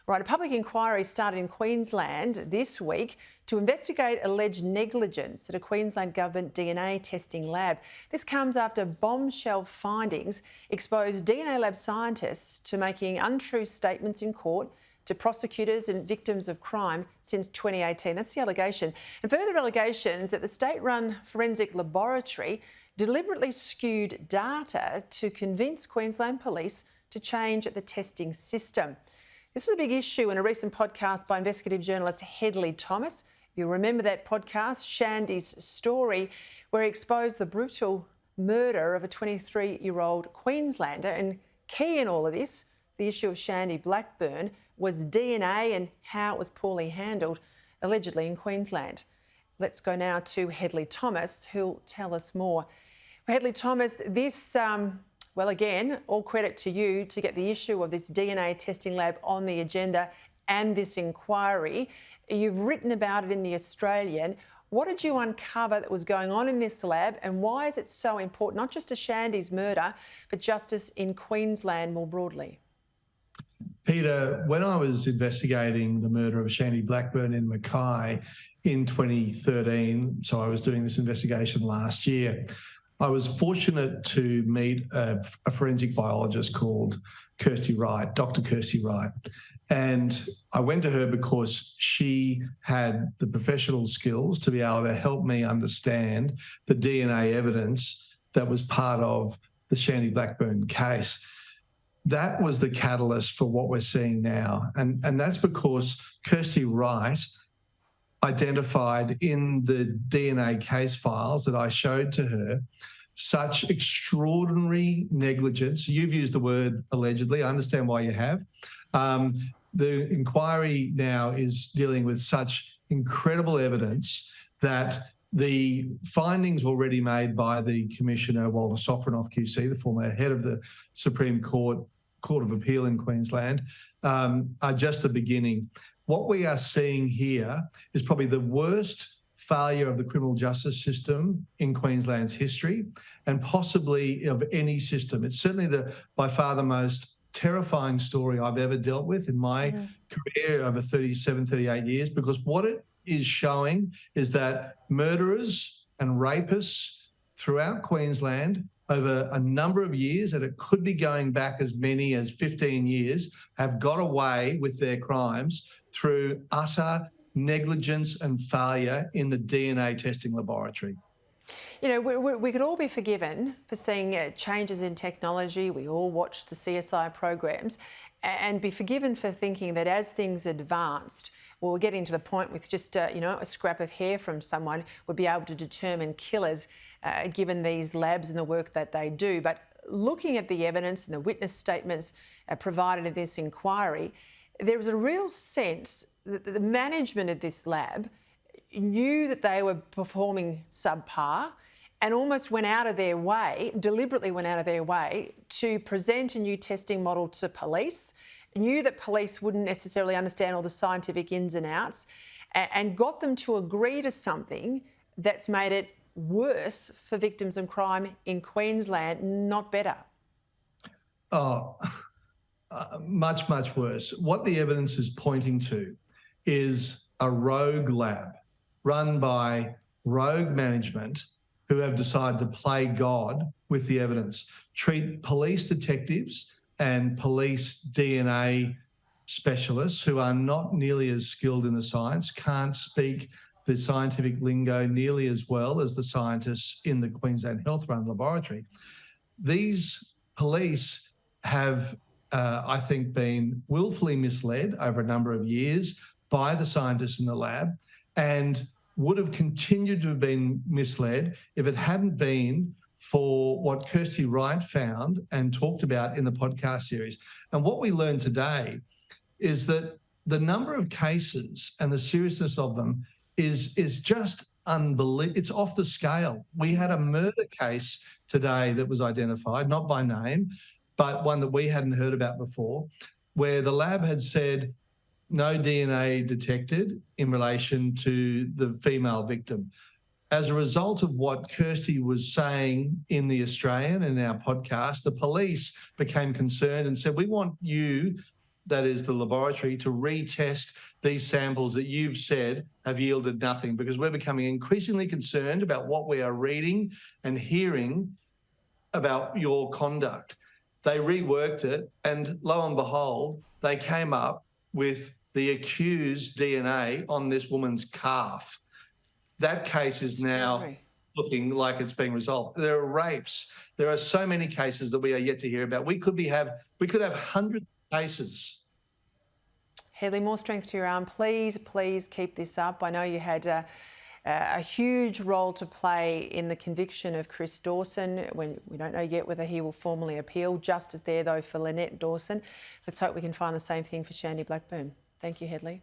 Right, a public inquiry started in Queensland this week to investigate alleged negligence at a Queensland government DNA testing lab. This comes after bombshell findings exposed DNA lab scientists to making untrue statements in court to prosecutors and victims of crime since 2018. That's the allegation. And further allegations that the state-run forensic laboratory deliberately skewed data to convince Queensland Police to change the testing system. This was a big issue in a recent podcast by investigative journalist Hedley Thomas. You'll remember that podcast, Shandy's Story, where he exposed the brutal murder of a 23-year-old Queenslander. And key in all of this, the issue of Shandy Blackburn, was DNA and how it was poorly handled, allegedly in Queensland. Let's go now to Hedley Thomas, who'll tell us more. Hedley Thomas, this... Well, again, all credit to you to get the issue of this DNA testing lab on the agenda and this inquiry. You've written about it in The Australian. What did you uncover that was going on in this lab, and why is it so important, not just to Shandy's murder, but justice in Queensland more broadly? Peter, when I was investigating the murder of Shandy Blackburn in Mackay in 2013, so I was doing this investigation last year, I was fortunate to meet a forensic biologist called Kirsty Wright, Dr. Kirsty Wright. And I went to her because she had the professional skills to be able to help me understand the DNA evidence that was part of the Shandy Blackburn case. That was the catalyst for what we're seeing now. And that's because Kirsty Wright identified in the DNA case files that I showed to her such extraordinary negligence. You've used the word allegedly. I understand why you have. The inquiry now is dealing with such incredible evidence that the findings already made by the Commissioner, Walter Sofronoff QC, the former head of the Supreme Court of Appeal in Queensland, are just the beginning. What we are seeing here is probably the worst failure of the criminal justice system in Queensland's history, and possibly of any system. It's certainly by far the most terrifying story I've ever dealt with in my career over 37, 38 years, because what it is showing is that murderers and rapists throughout Queensland over a number of years, and it could be going back as many as 15 years, have got away with their crimes through utter negligence and failure in the DNA testing laboratory. You know, we could all be forgiven for seeing changes in technology. We all watch the CSI programs and be forgiven for thinking that as things advanced, we're getting to the point with just, a scrap of hair from someone would be able to determine killers, given these labs and the work that they do. But looking at the evidence and the witness statements provided in this inquiry, there was a real sense that the management of this lab knew that they were performing subpar and almost deliberately went out of their way to present a new testing model to police, knew that police wouldn't necessarily understand all the scientific ins and outs, and got them to agree to something that's made it worse for victims of crime in Queensland, not better. Much, much worse. What the evidence is pointing to is a rogue lab run by rogue management who have decided to play God with the evidence, treat police detectives and police DNA specialists who are not nearly as skilled in the science, can't speak the scientific lingo nearly as well as the scientists in the Queensland Health Run laboratory. These police have I think, been willfully misled over a number of years by the scientists in the lab, and would have continued to have been misled if it hadn't been for what Kirsty Wright found and talked about in the podcast series. And what we learned today is that the number of cases and the seriousness of them is just unbelievable. It's off the scale. We had a murder case today that was identified, not by name, but one that we hadn't heard about before, where the lab had said no DNA detected in relation to the female victim. As a result of what Kirsty was saying in The Australian and in our podcast, the police became concerned and said, we want you that is the laboratory, to retest these samples that you've said have yielded nothing, because we're becoming increasingly concerned about what we are reading and hearing about your conduct. They reworked it, and lo and behold, they came up with the accused DNA on this woman's calf. That case is now looking like it's being resolved. There are rapes. There are so many cases that we are yet to hear about. We could have hundreds of cases. Hedley, more strength to your arm. Please keep this up. I know you had a huge role to play in the conviction of Chris Dawson. We don't know yet whether he will formally appeal. Justice there, though, for Lynette Dawson. Let's hope we can find the same thing for Shandy Blackburn. Thank you, Hedley.